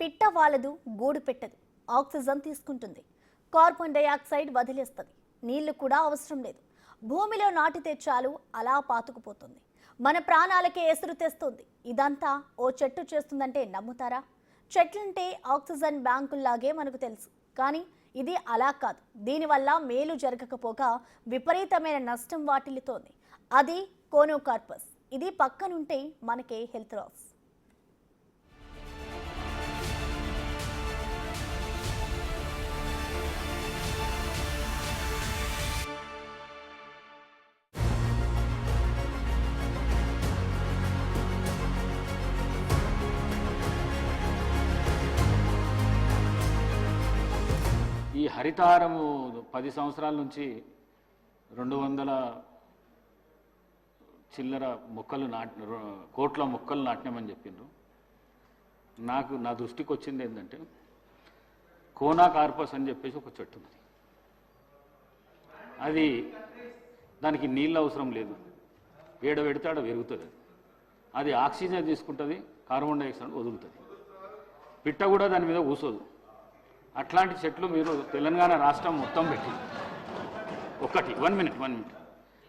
పిట్ట వాలదు, గూడు పెట్టదు, ఆక్సిజన్ తీసుకుంటుంది, కార్బన్ డయాక్సైడ్ వదిలేస్తుంది. నీళ్లు కూడా అవసరం లేదు. భూమిలో నాటితే చాలు అలా పాతుకుపోతుంది. మన ప్రాణాలకే ఎసురు తెస్తుంది. ఇదంతా ఓ చెట్టు చేస్తుందంటే నమ్ముతారా? చెట్లంటే ఆక్సిజన్ బ్యాంకుల్లాగే మనకు తెలుసు, కానీ ఇది అలా కాదు. దీనివల్ల మేలు జరగకపోగా విపరీతమైన నష్టం వాటిల్లుతోంది. అది కోనోకార్పస్. ఇది పక్కనుంటే మనకే హెల్త్ లాస్. ఈ హరితహారము 10 సంవత్సరాల నుంచి 200 చిల్లర మొక్కలు కోట్ల మొక్కలు నాటినామని చెప్పిండ్రు. నా దృష్టికి వచ్చింది ఏంటంటే కోనోకార్పస్ అని చెప్పేసి ఒక చెట్టు ఉంది. అది దానికి నీళ్ళు అవసరం లేదు, ఏడ పెడితే ఆడ పెరుగుతుంది. అది ఆక్సిజన్ తీసుకుంటుంది, కార్బన్ డైఆక్సైడ్ వదులుతుంది. పిట్ట కూడా దాని మీద కూసోదు. అట్లాంటి చెట్లు మీరు తెలంగాణ రాష్ట్రం మొత్తం పెట్టింది. ఒకటి 1 మినిట్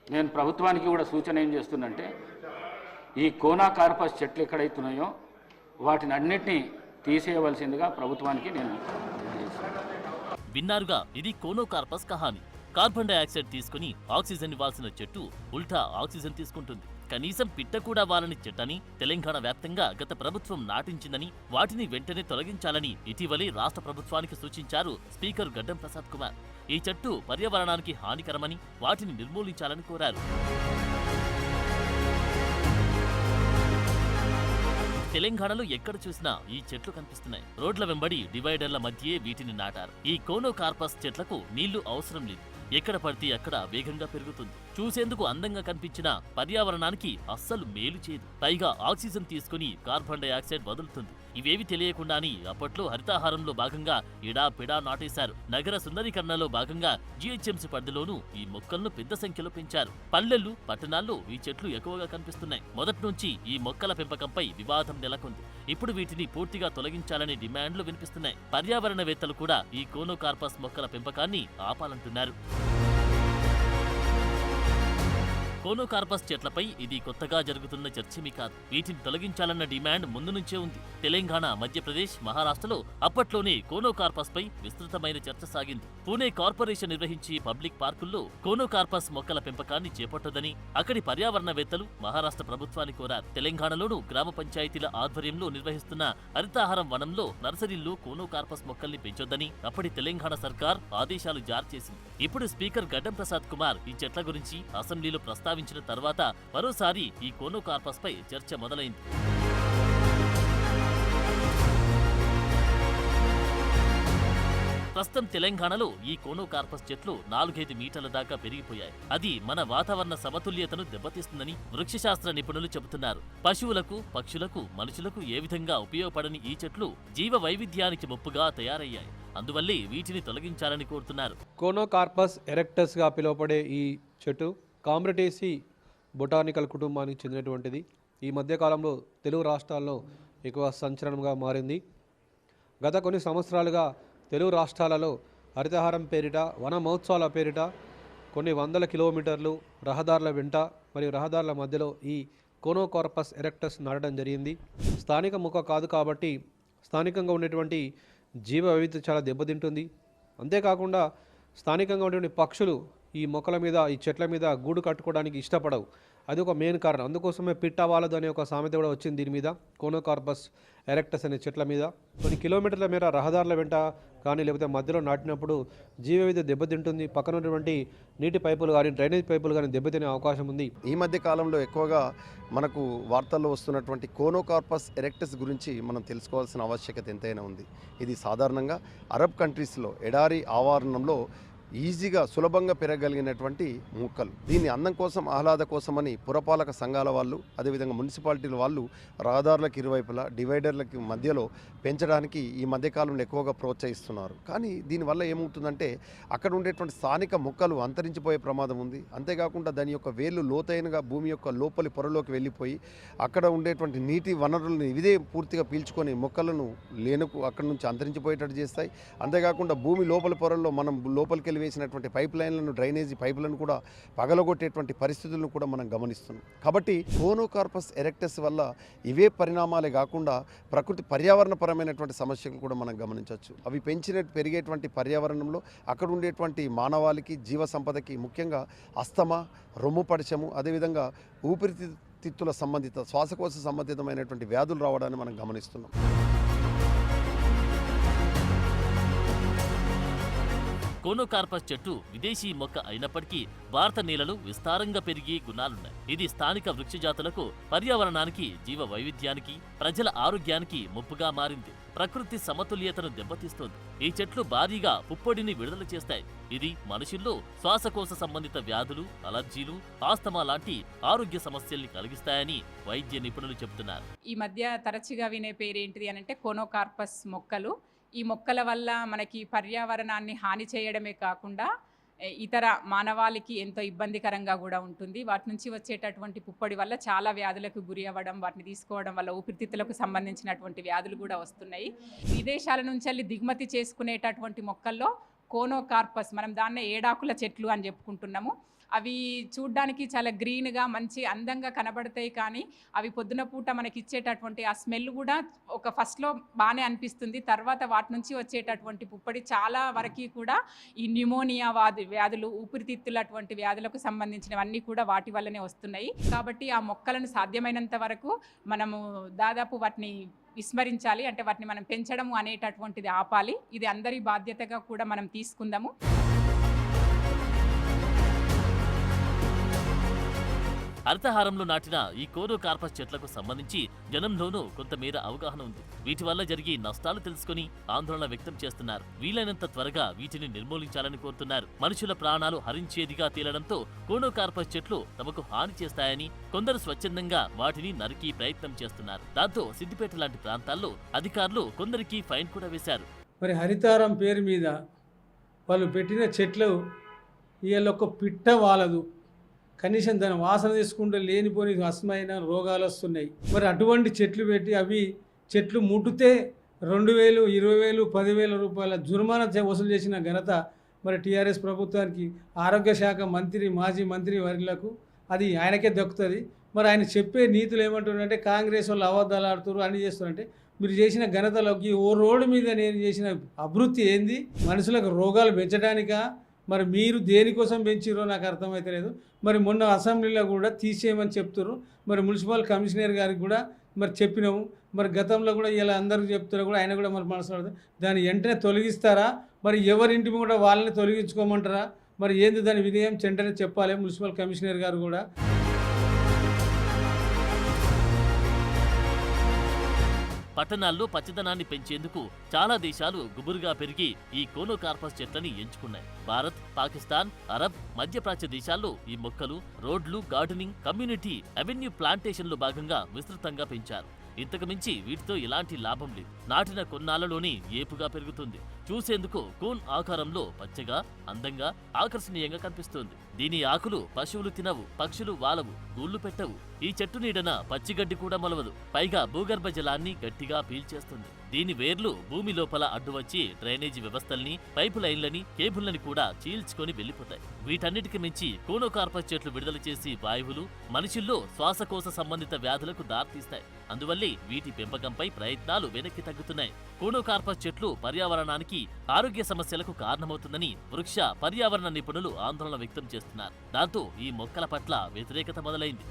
నేను ప్రభుత్వానికి కూడా సూచన ఏం చేస్తున్నంటే, ఈ కోనోకార్పస్ చెట్లు ఎక్కడైతున్నాయో వాటిని అన్నిటినీ తీసేయవలసిందిగా ప్రభుత్వానికి నేను విన్నారుగా. ఇది కోనోకార్పస్ కహాని. కార్బన్ డయాక్సైడ్ తీసుకుని ఆక్సిజన్ ఇవ్వాల్సిన చెట్టు ఉల్టా ఆక్సిజన్ తీసుకుంటుంది. కనీసం పిట్ట కూడా వాలని చెట్టని తెలంగాణ వ్యాప్తంగా గత ప్రభుత్వం నాటించిందని, వాటిని వెంటనే తొలగించాలని ఇటీవలే రాష్ట్ర ప్రభుత్వానికి సూచించారు స్పీకర్ గడ్డం ప్రసాద్ కుమార్. ఈ చెట్టు పర్యావరణానికి హానికరమని, వాటిని నిర్మూలించాలని కోరారు. తెలంగాణలో ఎక్కడ చూసినా ఈ చెట్లు కనిపిస్తున్నాయి. రోడ్ల వెంబడి డివైడర్ల మధ్యే వీటిని నాటారు. ఈ కోనోకార్పస్ చెట్లకు నీళ్లు అవసరం లేదు. ఎక్కడ పడితే అక్కడ వేగంగా పెరుగుతుంది. చూసేందుకు అందంగా కనిపించినా పర్యావరణానికి అస్సలు మేలు చేయదు. పైగా ఆక్సిజన్ తీసుకుని కార్బన్ డయాక్సైడ్ వదులుతుంది. ఇవేవి తెలియకుండాని అప్పట్లో హరితాహారంలో భాగంగా ఇడా పిడా నాటేశారు. నగర సుందరీకరణలో భాగంగా జీహెచ్ఎంసీ పరిధిలోనూ ఈ మొక్కలను పెద్ద సంఖ్యలో పెంచారు. పల్లెలు, పట్టణాల్లో ఈ చెట్లు ఎక్కువగా కనిపిస్తున్నాయి. మొదటి నుంచి ఈ మొక్కల పెంపకంపై వివాదం నెలకొంది. ఇప్పుడు వీటిని పూర్తిగా తొలగించాలనే డిమాండ్లు వినిపిస్తున్నాయి. పర్యావరణవేత్తలు కూడా ఈ కోనోకార్పస్ మొక్కల పెంపకాన్ని ఆపాలంటున్నారు. కోనోకార్పస్ చెట్లపై ఇది కొత్తగా జరుగుతున్న చర్చేమీ కాదు. వీటిని తొలగించాలన్న డిమాండ్ ముందు నుంచే ఉంది. తెలంగాణ, మధ్యప్రదేశ్, మహారాష్ట్రలో అప్పట్లోనే కోనోకార్పస్ పై విస్తృతమైన చర్చ సాగింది. పూణే కార్పొరేషన్ నిర్వహించి పబ్లిక్ పార్కుల్లో కోనోకార్పస్ మొక్కల పెంపకాన్ని చేపట్టొద్దని అక్కడి పర్యావరణవేత్తలు మహారాష్ట్ర ప్రభుత్వాన్ని కోరారు. తెలంగాణలోనూ గ్రామ పంచాయతీల ఆధ్వర్యంలో నిర్వహిస్తున్న హరితాహారం వనంలో నర్సరీల్లో కోనోకార్పస్ మొక్కల్ని పెంచొద్దని అప్పటి తెలంగాణ సర్కార్ ఆదేశాలు జారీ చేసింది. ఇప్పుడు స్పీకర్ గడ్డం ప్రసాద్ కుమార్ ఈ చెట్ల గురించి అసెంబ్లీలో ప్రస్తావించిన తర్వాత మరోసారి ఈ కోనోకార్పస్ పై చర్చ మొదలైంది. ప్రస్తుతం తెలంగాణలో ఈ కోనోకార్పస్ చెట్లు 4-5 మీటర్ల దాకా పెరిగిపోయాయి. అది మన వాతావరణ సమతుల్యతను దెబ్బతీస్తుందని వృక్షశాస్త్ర నిపుణులు చెబుతున్నారు. పశువులకు, పక్షులకు, మనుషులకు ఏ విధంగా ఉపయోగపడని ఈ చెట్లు జీవ వైవిధ్యానికి ముప్పుగా తయారయ్యాయి. అందువల్లే వీటిని తొలగించాలని కోరుతున్నారు. కోనోకార్పస్ ఎరెక్టస్గా పిలువబడే ఈ చెట్టు కామ్రటేసి బొటానికల్ కుటుంబానికి చెందినటువంటిది. ఈ మధ్యకాలంలో తెలుగు రాష్ట్రాల్లో ఎక్కువ సంచలనంగా మారింది. గత కొన్ని సంవత్సరాలుగా తెలుగు రాష్ట్రాలలో హరితహారం పేరిట, వన మహోత్సవాల పేరిట కొన్ని వందల కిలోమీటర్లు రహదారుల వెంట మరియు రహదారుల మధ్యలో ఈ కోనోకార్పస్ ఎరెక్టస్ నాటడం జరిగింది. స్థానిక మొక్క కాదు కాబట్టి స్థానికంగా ఉండేటువంటి జీవ వైవిధ్యం చాలా దెబ్బతింటుంది. అంతేకాకుండా స్థానికంగా ఉండేటువంటి పక్షులు ఈ మొక్కల మీద, ఈ చెట్ల మీద గూడు కట్టుకోవడానికి ఇష్టపడవు. అది ఒక మెయిన్ కారణం. అందుకోసమే పిట్ట వాలదు అనే ఒక సామెత కూడా వచ్చింది దీని మీద, కోనోకార్పస్ ఎరెక్టస్ అనే చెట్ల మీద. కొన్ని కిలోమీటర్ల మేర రహదారుల వెంట కానీ లేకపోతే మధ్యలో నాటినప్పుడు జీవ వైవిధ్యం దెబ్బతింటుంది. పక్కన ఉన్నటువంటి నీటి పైపులు కానీ, డ్రైనేజ్ పైపులు కానీ దెబ్బతినే అవకాశం ఉంది. ఈ మధ్య కాలంలో ఎక్కువగా మనకు వార్తల్లో వస్తున్నటువంటి కోనోకార్పస్ ఎరెక్టస్ గురించి మనం తెలుసుకోవాల్సిన ఆవశ్యకత ఎంతైనా ఉంది. ఇది సాధారణంగా అరబ్ కంట్రీస్లో ఎడారి ఆవరణంలో ఈజీగా సులభంగా పెరగలిగినటువంటి మొక్కలు. దీన్ని అందం కోసం ఆహ్లాద కోసమని పురపాలక సంఘాల వాళ్ళు అదేవిధంగా మున్సిపాలిటీల వాళ్ళు రహదారులకు ఇరువైపులా డివైడర్లకి మధ్యలో పెంచడానికి ఈ మధ్యకాలంలో ఎక్కువగా ప్రోత్సహిస్తున్నారు. కానీ దీనివల్ల ఏమవుతుందంటే అక్కడ ఉండేటువంటి స్థానిక మొక్కలు అంతరించిపోయే ప్రమాదం ఉంది. అంతేకాకుండా దాని యొక్క వేళ్ళు లోతైనగా భూమి యొక్క లోపలి పొరలోకి వెళ్ళిపోయి అక్కడ ఉండేటువంటి నీటి వనరులను ఇదే పూర్తిగా పీల్చుకొని మొక్కలను అక్కడి నుంచి అంతరించిపోయేటట్టు చేస్తాయి. అంతేకాకుండా భూమి లోపలి పొరల్లో మనం లోపలికి వెళ్ళి వేసినటువంటి పైప్ లైన్లను డ్రైనేజీ పైపులను కూడా పగలగొట్టేటువంటి పరిస్థితులను కూడా మనం గమనిస్తున్నాం. కాబట్టి కోనోకార్పస్ ఎరెక్టస్ వల్ల ఇవే పరిణామాలే కాకుండా ప్రకృతి పర్యావరణపరమైనటువంటి సమస్యలు కూడా మనం గమనించవచ్చు. అవి పెరిగేటువంటి పర్యావరణంలో అక్కడ ఉండేటువంటి మానవాళికి జీవ సంపదకి ముఖ్యంగా అస్తమా, రొమ్ము పడిశము, అదేవిధంగా ఊపిరితిత్తుల సంబంధిత శ్వాసకోశ సంబంధితమైనటువంటి వ్యాధులు రావడాన్ని మనం గమనిస్తున్నాం. కోనోకార్పస్ చెట్టు విదేశీ మొక్క అయినప్పటికీ భారత నేలలు విస్తారంగా పెరిగే గుణాలున్నాయి. ఇది స్థానిక వృక్ష జాతులకు, పర్యావరణానికి, జీవ వైవిధ్యానికి, ప్రజల ఆరోగ్యానికి ముప్పుగా మారింది. ప్రకృతి సమతుల్యతను దెబ్బతీస్తోంది. ఈ చెట్లు భారీగా పుప్పొడిని విడుదల చేస్తాయి. ఇది మనుషుల్లో శ్వాసకోశ సంబంధిత వ్యాధులు, అలర్జీలు, ఆస్తమా లాంటి ఆరోగ్య సమస్యల్ని కలిగిస్తాయని వైద్య నిపుణులు చెబుతున్నారు. ఈ మధ్య తరచుగా వినే పేరేంటిది అనంటే కోనోకార్పస్ మొక్కలు. ఈ మొక్కల వల్ల మనకి పర్యావరణాన్ని హాని చేయడమే కాకుండా ఇతర మానవాళికి ఎంతో ఇబ్బందికరంగా కూడా ఉంటుంది. వాటి నుంచి వచ్చేటటువంటి పుప్పొడి వల్ల చాలా వ్యాధులకు గురి అవ్వడం, వాటిని తీసుకోవడం వల్ల ఊపిరితిత్తులకు సంబంధించినటువంటి వ్యాధులు కూడా వస్తున్నాయి. విదేశాల నుంచి వెళ్ళి దిగుమతి చేసుకునేటటువంటి మొక్కల్లో కోనోకార్పస్, మనం దాన్నే ఏడాకుల చెట్లు అని చెప్పుకుంటున్నాము. అవి చూడ్డానికి చాలా గ్రీన్గా మంచి అందంగా కనబడతాయి. కానీ అవి పొద్దున పూట మనకి ఇచ్చేటటువంటి ఆ స్మెల్ కూడా ఫస్ట్లో బాగానే అనిపిస్తుంది. తర్వాత వాటి నుంచి వచ్చేటటువంటి పుప్పడి చాలా వరకు కూడా ఈ న్యూమోనియా వ్యాధులు, ఊపిరితిత్తులు అటువంటి వ్యాధులకు సంబంధించినవన్నీ కూడా వాటి వల్లనే వస్తున్నాయి. కాబట్టి ఆ మొక్కలను సాధ్యమైనంత వరకు మనము దాదాపు వాటిని విస్మరించాలి. అంటే వాటిని మనం పెంచడము అనేటటువంటిది ఆపాలి. ఇది అందరి బాధ్యతగా కూడా మనం తీసుకుందాము. హరితహారంలో నాటిన ఈ కోనోకార్పస్ చెట్లకు సంబంధించి జనంలోనూ కొంతమేర అవగాహన ఉంది. వీటి వల్ల జరిగే నష్టాలు తెలుసుకుని ఆందోళన వ్యక్తం చేస్తున్నారు. వీలైనంత త్వరగా వీటిని నిర్మూలించాలని కోరుతున్నారు. మనుషుల ప్రాణాలు హరించేదిగా తేలడంతో కోనోకార్పస్ చెట్లు తమకు హాని చేస్తాయని కొందరు స్వచ్ఛందంగా వాటిని నరికి ప్రయత్నం చేస్తున్నారు. దాంతో సిద్దిపేట లాంటి ప్రాంతాల్లో అధికారులు కొందరికి ఫైన్ కూడా వేశారు. మరి హరితారం పేరు మీద వాళ్ళు పెట్టిన చెట్లు ఇవాళ ఒక పిట్ట వాలదు. కనీసం దాని వాసన తీసుకుంటే లేనిపోని అసమైన రోగాలు వస్తున్నాయి. మరి అటువంటి చెట్లు పెట్టి అవి చెట్లు ముట్టితే 2,000, 20,000, 10,000 రూపాయల జుర్మానా వసూలు చేసిన ఘనత మరి టీఆర్ఎస్ ప్రభుత్వానికి, ఆరోగ్య శాఖ మంత్రి, మాజీ మంత్రి వర్యులకు అది ఆయనకే దక్కుతుంది. మరి ఆయన చెప్పే నీతులు ఏమంటున్నారంటే కాంగ్రెస్ వాళ్ళు అబద్ధాలు ఆడుతున్నారు అని చేస్తున్నారంటే మీరు చేసిన ఘనతలోకి ఓ రోడ్డు మీద నేను చేసిన అభివృద్ధి ఏంది? మనుషులకు రోగాలు పెంచడానికా? మరి మీరు దేనికోసం పెంచిరో నాకు అర్థమవుతలేదు. మరి మొన్న అసెంబ్లీలో కూడా తీసేయమని చెప్తున్నారు. మరి మున్సిపల్ కమిషనర్ గారికి కూడా మరి చెప్పినాము. మరి గతంలో కూడా ఇలా అందరూ చెప్తున్నా కూడా ఆయన కూడా మరి మనసు దాన్ని వెంటనే తొలగిస్తారా? మరి ఎవరింటి కూడా వాళ్ళని తొలగించుకోమంటారా? మరి ఏంది దాని విధేయం వెంటనే చెప్పాలి మున్సిపల్ కమిషనర్ గారు కూడా. పట్టణాల్లో పచ్చదనాన్ని పెంచేందుకు చాలా దేశాలు గుబురుగా పెరిగి ఈ కోనోకార్పస్ చెట్లని ఎంచుకున్నాయి. భారత్, పాకిస్తాన్, అరబ్, మధ్యప్రాచ్య దేశాల్లో ఈ మొక్కలు రోడ్లు, గార్డెనింగ్, కమ్యూనిటీ, అవెన్యూ ప్లాంటేషన్లో భాగంగా విస్తృతంగా పెంచారు. ఇంతకు మించి వీటితో ఎలాంటి లాభం లేదు. నాటిన కొన్నాళ్లలోనే ఏపుగా పెరుగుతుంది. చూసేందుకు కోన్ ఆకారంలో పచ్చగా, అందంగా, ఆకర్షణీయంగా కనిపిస్తుంది. దీని ఆకులు పశువులు తినవు, పక్షులు వాలవు, గూళ్లు పెట్టవు. ఈ చెట్టు నీడన పచ్చిగడ్డి కూడా మొలవదు. పైగా భూగర్భ జలాన్ని గట్టిగా పీల్చేస్తుంది. దీని వేర్లు భూమి లోపల అడ్డు వచ్చి డ్రైనేజీ వ్యవస్థల్ని, పైపు లైన్లని, కేబుల్లని కూడా చీల్చుకొని వెళ్లిపోతాయి. వీటన్నిటికి మించి కోనోకార్పస్ చెట్లు విడుదల చేసి వాయువులు మనుషుల్లో శ్వాసకోశ సంబంధిత వ్యాధులకు దారితీస్తాయి. అందువల్లే వీటి పెంపకంపై ప్రయత్నాలు వెనక్కి తగ్గుతున్నాయి. కోనోకార్పస్ చెట్లు పర్యావరణానికి, ఆరోగ్య సమస్యలకు కారణమవుతుందని వృక్ష పర్యావరణ నిపుణులు ఆందోళన వ్యక్తం చేస్తున్నారు. దాంతో ఈ మొక్కల పట్ల వ్యతిరేకత మొదలైంది.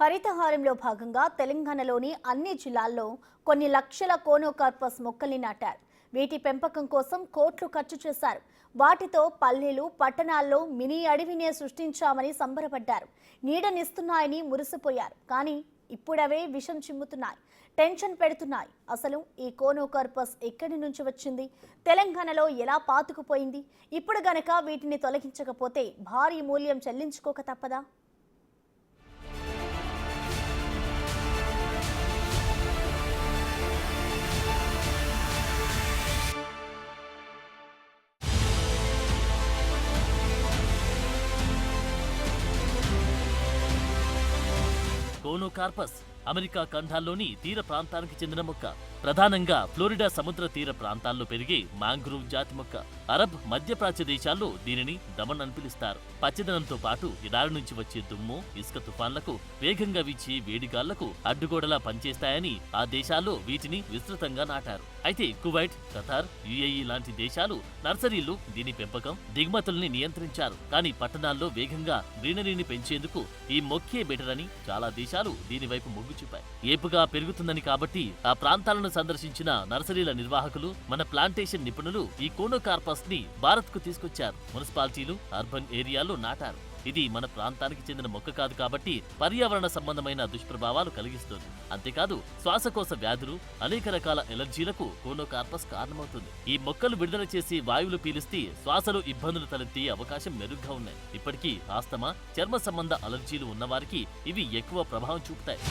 హరితహారంలో భాగంగా తెలంగాణలోని అన్ని జిల్లాల్లో కొన్ని లక్షల కోనోకార్పస్ మొక్కల్ని నాటారు. వీటి పెంపకం కోసం కోట్లు ఖర్చు చేశారు. వాటితో పల్లెలు, పట్టణాల్లో మినీ అడవినే సృష్టించామని సంబరపడ్డారు. నీడనిస్తున్నాయని మురిసిపోయారు. కానీ ఇప్పుడవే విషం చిమ్ముతున్నాయి, టెన్షన్ పెడుతున్నాయి. అసలు ఈ కోనోకార్పస్ ఎక్కడి నుంచి వచ్చింది, తెలంగాణలో ఎలా పాతుకుపోయింది? ఇప్పుడు గనక వీటిని తొలగించకపోతే భారీ మూల్యం చెల్లించుకోక తప్పదా? కోనోకార్పస్ అమెరికా ఖండాల్లోని తీర ప్రాంతానికి చెందిన మొక్క. ప్రధానంగా ఫ్లోరిడా సముద్ర తీర ప్రాంతాల్లో పెరిగే మాంగ్రూవ్ జాతి మొక్క. అరబ్, మధ్యప్రాచ్య దేశాల్లో దీనిని దమన్ అని పిలుస్తారు. పచ్చదనంతో పాటు ఎడారి నుంచి వచ్చే దుమ్ము, ఇసుక తుఫాన్లకు, వేగంగా వీచే వేడిగాళ్లకు అడ్డుగోడలా పనిచేస్తాయని ఆ దేశాల్లో వీటిని విస్తృతంగా నాటారు. అయితే కువైట్, ఖతార్, యుఏఈ లాంటి దేశాలు నర్సరీలు దీని పెంపకం, దిగుమతుల్ని నియంత్రించారు. కానీ పట్టణాల్లో వేగంగా గ్రీనరీని పెంచేందుకు ఈ మొక్కే బెటర్ అని చాలా దేశాలు దీని వైపు మొగ్గు చూపాయి. ఏపుగా పెరుగుతుందని కాబట్టి ఆ ప్రాంతాలను సందర్శించిన నర్సరీల నిర్వాహకులు, మన ప్లాంటేషన్ నిపుణులు ఈ కోనోకార్పస్ ని భారత్ కు తీసుకొచ్చారు. మున్సిపాలిటీలు, అర్బన్ ఏరియాల్లో నాటారు. ఇది మన ప్రాంతానికి చెందిన మొక్క కాదు కాబట్టి పర్యావరణ సంబంధమైన దుష్ప్రభావాలు కలిగిస్తుంది. అంతేకాదు శ్వాసకోశ వ్యాధులు, అనేక రకాల ఎలర్జీలకు కోనోకార్పస్ కారణమవుతుంది. ఈ మొక్కలు విడుదల చేసి వాయువులు పీలిస్తే శ్వాసలో ఇబ్బందులు తలెత్తే అవకాశం మెరుగ్గా ఉన్నాయి. ఇప్పటికీ ఆస్తమా, చర్మ సంబంధ అలర్జీలు ఉన్నవారికి ఇవి ఎక్కువ ప్రభావం చూపుతాయి.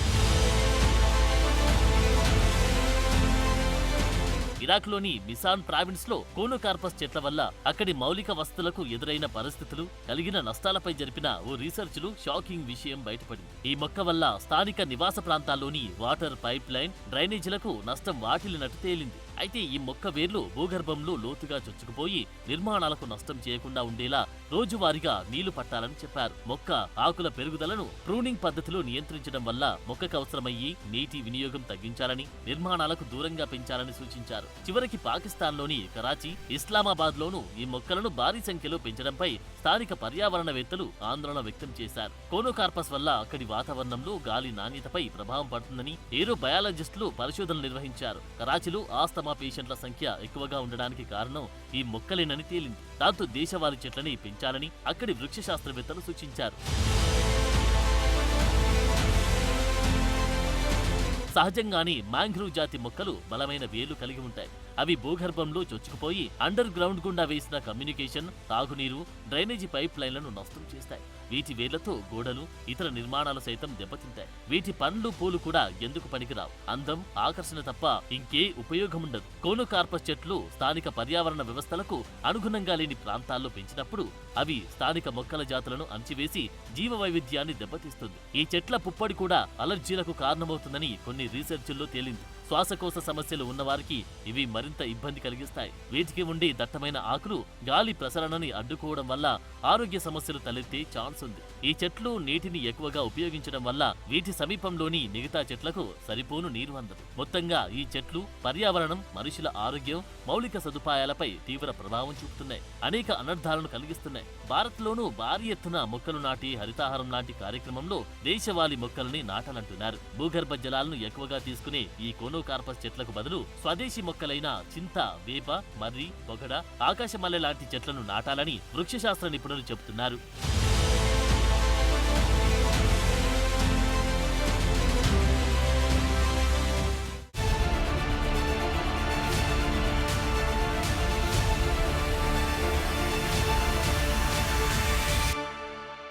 ఇరాక్లోని మిసాన్ ప్రావిన్స్ లో కోనోకార్పస్ చెట్ల వల్ల అక్కడి మౌలిక వసతులకు ఎదురైన పరిస్థితులు, కలిగిన నష్టాలపై జరిపిన ఓ రీసెర్చ్లు షాకింగ్ విషయం బయటపడింది. ఈ మొక్క వల్ల స్థానిక నివాస ప్రాంతాల్లోని వాటర్ పైప్ లైన్, డ్రైనేజీలకు నష్టం వాటిల్లినట్టు తేలింది. అయితే ఈ మొక్క వేర్లు భూగర్భంలో లోతుగా చొచ్చుకుపోయి నిర్మాణాలకు నష్టం చేయకుండా ఉండేలా రోజువారీగా నీళ్లు పట్టాలని చెప్పారు. మొక్క ఆకుల పెరుగుదలను ప్రూనింగ్ పద్ధతిలో నియంత్రించడం వల్ల మొక్కకు అవసరమయ్యే నీటి వినియోగం తగ్గించాలని, నిర్మాణాలకు దూరంగా పెంచాలని సూచించారు. చివరికి పాకిస్తాన్లోని కరాచీ, ఇస్లామాబాద్ లోనూ ఈ మొక్కలను భారీ సంఖ్యలో పెంచడంపై స్థానిక పర్యావరణవేత్తలు ఆందోళన వ్యక్తం చేశారు. కోనోకార్పస్ వల్ల అక్కడి వాతావరణంలో గాలి నాణ్యతపై ప్రభావం పడుతుందని ఏరో బయాలజిస్టులు పరిశోధనలు నిర్వహించారు. కరాచీలో ఆస్తమా పేషెంట్ల సంఖ్య ఎక్కువగా ఉండడానికి కారణం ఈ మొక్కలేనని తేలింది. దాంతో దేశవాళీ చెట్లని పెంచాలని అక్కడి వృక్ష శాస్త్రవేత్తలు సూచించారు. సహజంగానే మాంగ్రూవ్ జాతి మొక్కలు బలమైన వేర్లు కలిగి ఉంటాయి. అవి భూగర్భంలో చొచ్చుకుపోయి అండర్ గ్రౌండ్ గుండా వేసిన కమ్యూనికేషన్, తాగునీరు, డ్రైనేజీ పైప్ లైన్లను నష్టం చేస్తాయి. వీటి వేర్లతో గోడలు, ఇతర నిర్మాణాలు సైతం దెబ్బతింటాయి. వీటి పండ్లు, పూలు కూడా ఎందుకు పనికిరావు. అందం, ఆకర్షణ తప్ప ఇంకే ఉపయోగముండదు. కోనోకార్పస్ చెట్లు స్థానిక పర్యావరణ వ్యవస్థలకు అనుగుణంగా లేని ప్రాంతాల్లో పెంచినప్పుడు అవి స్థానిక మొక్కల జాతులను అంచివేసి జీవ వైవిధ్యాన్ని దెబ్బతీస్తుంది. ఈ చెట్ల పుప్పొడి కూడా అలర్జీలకు కారణమవుతుందని కొన్ని రీసెర్చ్ల్లో తేలింది. శ్వాసకోశ సమస్యలు ఉన్నవారికి ఇవి మరింత ఇబ్బంది కలిగిస్తాయి. వీటికి ఉండే దట్టమైన ఆకులు గాలి ప్రసరణని అడ్డుకోవడం వల్ల ఆరోగ్య సమస్యలు తలెత్తే ఛాన్స్ ఉంది. ఈ చెట్లు నీటిని ఎక్కువగా ఉపయోగించడం వల్ల వీటి సమీపంలోని మిగతా చెట్లకు సరిపోను నీరు అందదు. మొత్తంగా ఈ చెట్లు పర్యావరణం, మనుషుల ఆరోగ్యం, మౌలిక సదుపాయాలపై తీవ్ర ప్రభావం చూపుతున్నాయి. అనేక అనర్థాలను కలిగిస్తున్నాయి. భారత్లోనూ భారీ ఎత్తున మొక్కలు నాటి హరితాహారం లాంటి కార్యక్రమంలో దేశవాళీ మొక్కల్ని నాటాలంటున్నారు. భూగర్భ జలాలను ఎక్కువగా తీసుకునే ఈ కోనోకార్పస్ చెట్లకు బదులు స్వదేశీ మొక్కలైన చింత, వేప, మర్రి, పొగడ, ఆకాశమల్లె లాంటి చెట్లను నాటాలని వృక్షశాస్త్ర నిపుణులు చెబుతున్నారు.